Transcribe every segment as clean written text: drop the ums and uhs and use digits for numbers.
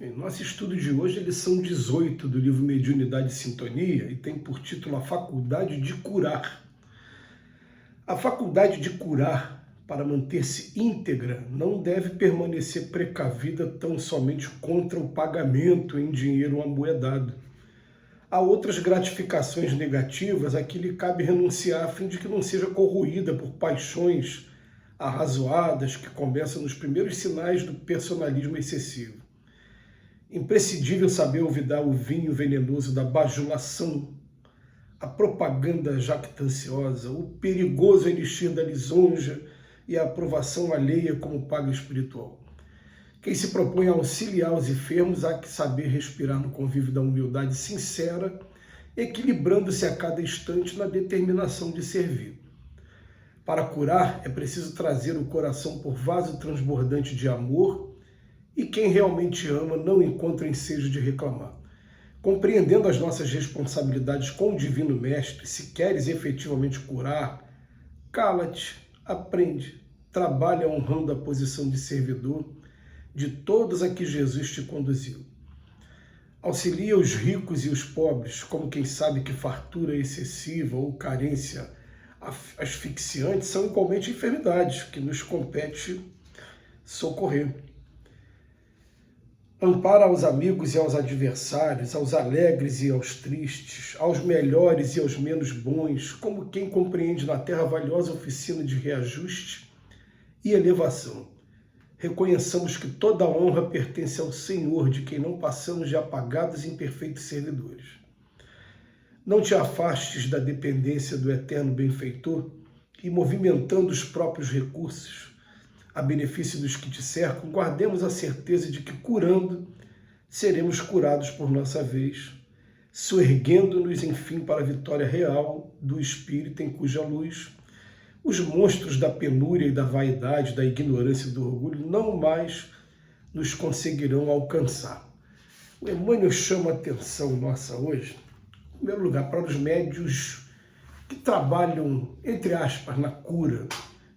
Em nosso estudo de hoje, lição 18 do livro Mediunidade e Sintonia, e tem por título A Faculdade de Curar. A faculdade de curar, para manter-se íntegra, não deve permanecer precavida tão somente contra o pagamento em dinheiro amoedado. Há outras gratificações negativas a que lhe cabe renunciar a fim de que não seja corroída por paixões arrazoadas que começam nos primeiros sinais do personalismo excessivo. Imprescindível saber olvidar o vinho venenoso da bajulação, a propaganda jactanciosa, o perigoso elixir da lisonja e a aprovação alheia como paga espiritual. Quem se propõe a auxiliar os enfermos há que saber respirar no convívio da humildade sincera, equilibrando-se a cada instante na determinação de servir. Para curar, é preciso trazer o coração por vaso transbordante de amor, e quem realmente ama não encontra ensejo de reclamar. Compreendendo as nossas responsabilidades com o Divino Mestre, se queres efetivamente curar, cala-te, aprende, trabalha honrando a posição de servidor de todos a que Jesus te conduziu. Auxilia os ricos e os pobres, como quem sabe que fartura excessiva ou carência asfixiante são igualmente enfermidades que nos compete socorrer. Ampara aos amigos e aos adversários, aos alegres e aos tristes, aos melhores e aos menos bons, como quem compreende na terra a valiosa oficina de reajuste e elevação. Reconheçamos que toda a honra pertence ao Senhor, de quem não passamos de apagados e imperfeitos servidores. Não te afastes da dependência do eterno benfeitor e, movimentando os próprios recursos, a benefício dos que te cercam, guardemos a certeza de que, curando, seremos curados por nossa vez, soerguendo-nos, enfim, para a vitória real do Espírito em cuja luz os monstros da penúria e da vaidade, da ignorância e do orgulho não mais nos conseguirão alcançar. O Emmanuel chama a atenção nossa hoje, em primeiro lugar, para os médiuns que trabalham, entre aspas, na cura.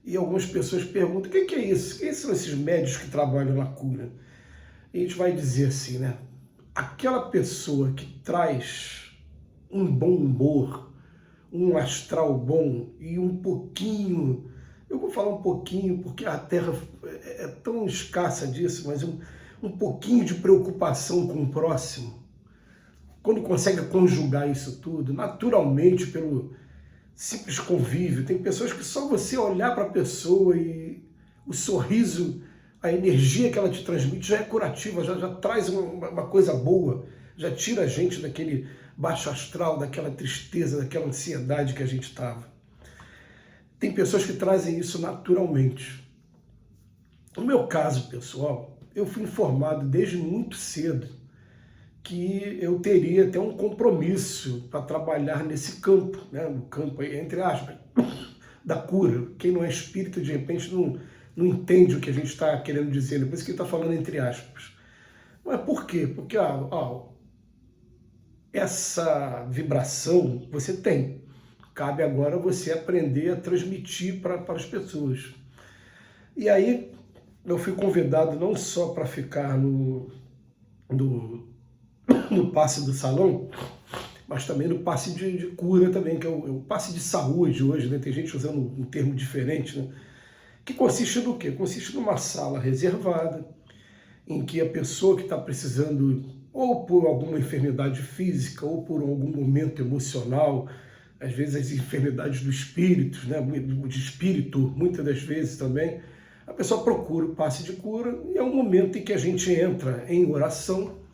E algumas pessoas perguntam, o que é isso? Quem são esses médiuns que trabalham na cura? E a gente vai dizer assim, né? Aquela pessoa que traz um bom humor, um astral bom e um pouquinho, eu vou falar um pouquinho porque a Terra é tão escassa disso, mas um pouquinho de preocupação com o próximo, quando consegue conjugar isso tudo, naturalmente, pelo simples convívio. Tem pessoas que só você olhar para a pessoa e o sorriso, a energia que ela te transmite já é curativa, já traz uma coisa boa, já tira a gente daquele baixo astral, daquela tristeza, daquela ansiedade que a gente estava. Tem pessoas que trazem isso naturalmente. No meu caso, pessoal, eu fui informado desde muito cedo que eu teria até um compromisso para trabalhar nesse campo, né? No campo, entre aspas, da cura. Quem não é espírita, de repente, não entende o que a gente está querendo dizer, por isso que ele está falando entre aspas. Mas por quê? Porque essa vibração você tem. Cabe agora você aprender a transmitir para as pessoas. E aí eu fui convidado não só para ficar no passe do salão, mas também no passe de cura também, que é o passe de saúde hoje, né? Tem gente usando um termo diferente, né? Que consiste no quê? Consiste numa sala reservada, em que a pessoa que está precisando, ou por alguma enfermidade física, ou por algum momento emocional, às vezes as enfermidades do espírito, né? De espírito, muitas das vezes também, a pessoa procura o passe de cura, e é um momento em que a gente entra em oração,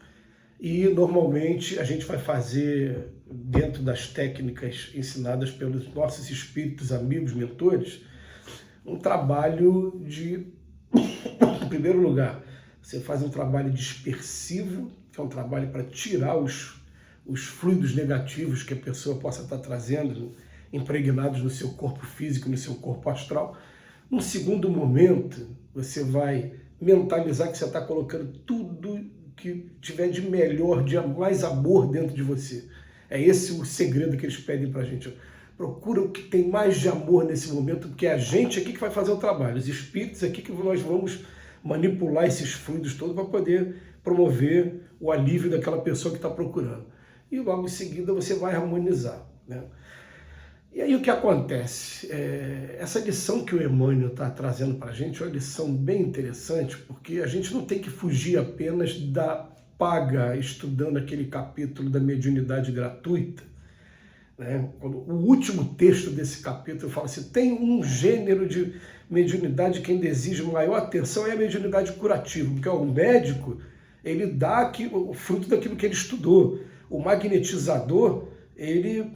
e normalmente a gente vai fazer, dentro das técnicas ensinadas pelos nossos espíritos, amigos, mentores, um trabalho de, em primeiro lugar, você faz um trabalho dispersivo, que é um trabalho para tirar os fluidos negativos que a pessoa possa estar trazendo, impregnados no seu corpo físico, no seu corpo astral. Num segundo momento, você vai mentalizar que você está colocando tudo que tiver de melhor, de mais amor dentro de você. É esse o segredo que eles pedem para a gente. Procura o que tem mais de amor nesse momento, porque é a gente aqui que vai fazer o trabalho, os espíritos aqui que nós vamos manipular esses fluidos todos para poder promover o alívio daquela pessoa que está procurando. E logo em seguida você vai harmonizar, né? E aí o que acontece? Essa lição que o Emmanuel está trazendo para a gente é uma lição bem interessante, porque a gente não tem que fugir apenas da paga estudando aquele capítulo da mediunidade gratuita, né? O último texto desse capítulo fala assim, tem um gênero de mediunidade que ainda exige maior atenção, é a mediunidade curativa, porque o médico, ele dá aqui, o fruto daquilo que ele estudou. O magnetizador, ele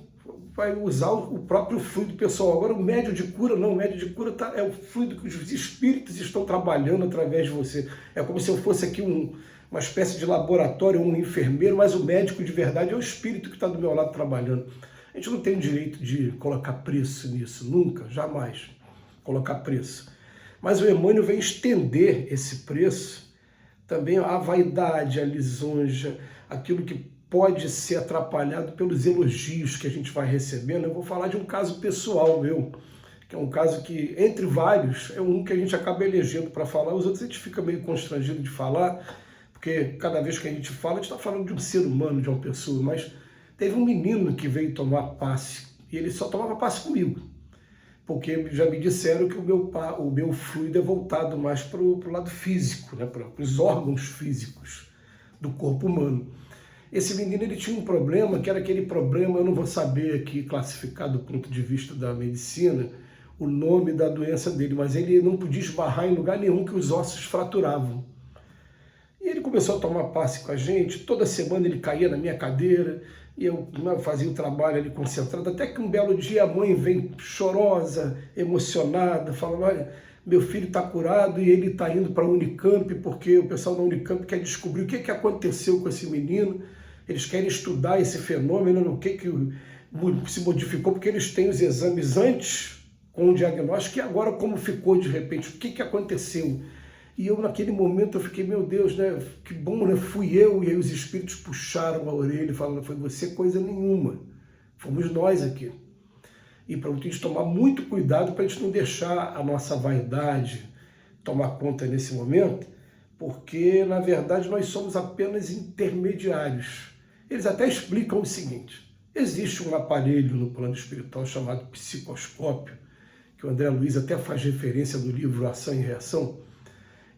vai usar o próprio fluido pessoal. Agora, o médio de cura, não, o médio de cura é o fluido que os espíritos estão trabalhando através de você. É como se eu fosse aqui uma espécie de laboratório, um enfermeiro, mas o médico de verdade é o espírito que está do meu lado trabalhando. A gente não tem o direito de colocar preço nisso, nunca, jamais colocar preço. Mas o Emmanuel vem estender esse preço também à vaidade, à lisonja, aquilo que pode ser atrapalhado pelos elogios que a gente vai recebendo. Eu vou falar de um caso pessoal meu, que é um caso que, entre vários, é um que a gente acaba elegendo para falar, os outros a gente fica meio constrangido de falar, porque cada vez que a gente fala, a gente está falando de um ser humano, de uma pessoa, mas teve um menino que veio tomar passe, e ele só tomava passe comigo, porque já me disseram que o meu fluido é voltado mais para o lado físico, né, para os órgãos físicos do corpo humano. Esse menino ele tinha um problema, que era aquele problema, eu não vou saber aqui classificar do ponto de vista da medicina, o nome da doença dele, mas ele não podia esbarrar em lugar nenhum que os ossos fraturavam. E ele começou a tomar passe com a gente, toda semana ele caía na minha cadeira, e eu fazia o trabalho ali concentrado, até que um belo dia a mãe vem chorosa, emocionada, falando, olha, meu filho está curado e ele está indo para a Unicamp, porque o pessoal da Unicamp quer descobrir o que aconteceu com esse menino, eles querem estudar esse fenômeno, o que se modificou, porque eles têm os exames antes com o diagnóstico e agora como ficou de repente, o que aconteceu. E eu naquele momento eu fiquei, meu Deus, né, que bom, né, fui eu, e aí os espíritos puxaram a orelha e falaram, foi você coisa nenhuma, fomos nós aqui. E para a gente tomar muito cuidado para a gente não deixar a nossa vaidade tomar conta nesse momento, porque na verdade nós somos apenas intermediários. Eles até explicam o seguinte, existe um aparelho no plano espiritual chamado psicoscópio, que o André Luiz até faz referência no livro Ação e Reação,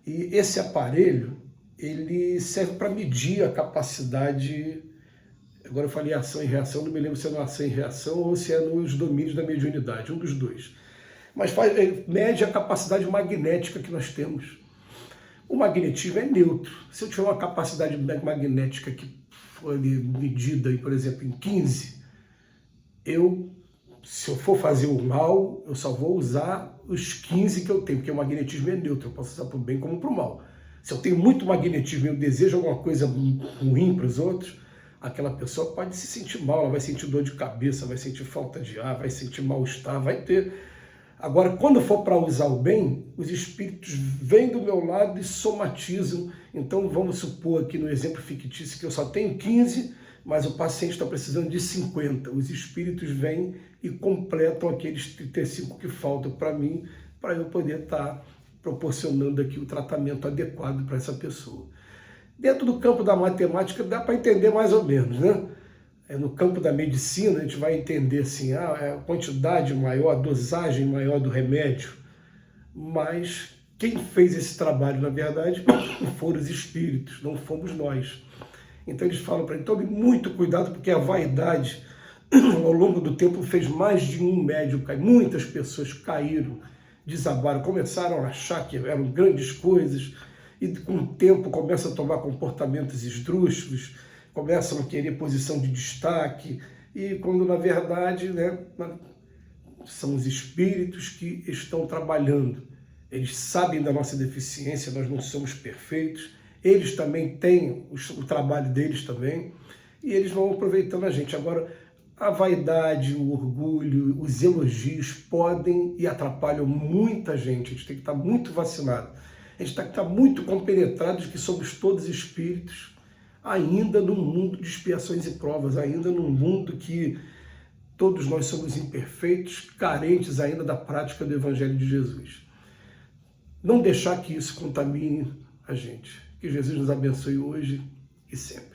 e esse aparelho, ele serve para medir a capacidade, agora eu falei ação e reação, não me lembro se é no ação e reação ou se é nos domínios da mediunidade, um dos dois. Mas mede a capacidade magnética que nós temos. O magnetismo é neutro. Se eu tiver uma capacidade magnética que for medida, por exemplo, em 15, se eu for fazer o mal, eu só vou usar os 15 que eu tenho, porque o magnetismo é neutro, eu posso usar para o bem como para o mal. Se eu tenho muito magnetismo e eu desejo alguma coisa ruim para os outros, aquela pessoa pode se sentir mal, ela vai sentir dor de cabeça, vai sentir falta de ar, vai sentir mal-estar, vai ter. Agora, quando for para usar o bem, os espíritos vêm do meu lado e somatizam. Então, vamos supor aqui no exemplo fictício que eu só tenho 15, mas o paciente está precisando de 50. Os espíritos vêm e completam aqueles 35 que faltam para mim, para eu poder estar proporcionando aqui o tratamento adequado para essa pessoa. Dentro do campo da matemática dá para entender mais ou menos, né? No campo da medicina a gente vai entender assim, a quantidade maior, a dosagem maior do remédio, mas quem fez esse trabalho, na verdade, foram os espíritos, não fomos nós. Então eles falam para ele, tome muito cuidado, porque a vaidade, ao longo do tempo, fez mais de um médium cair. Muitas pessoas caíram, desabaram, começaram a achar que eram grandes coisas, e com o tempo começam a tomar comportamentos esdrúxulos, começam a querer posição de destaque, e quando na verdade, né, são os espíritos que estão trabalhando. Eles sabem da nossa deficiência, nós não somos perfeitos, eles também têm o trabalho deles também, e eles vão aproveitando a gente. Agora, a vaidade, o orgulho, os elogios podem e atrapalham muita gente. A gente tem que estar muito vacinado. A gente tem que estar muito compenetrado de que somos todos espíritos, ainda num mundo de expiações e provas, ainda num mundo que todos nós somos imperfeitos, carentes ainda da prática do Evangelho de Jesus. não deixar que isso contamine a gente. Que Jesus nos abençoe hoje e sempre.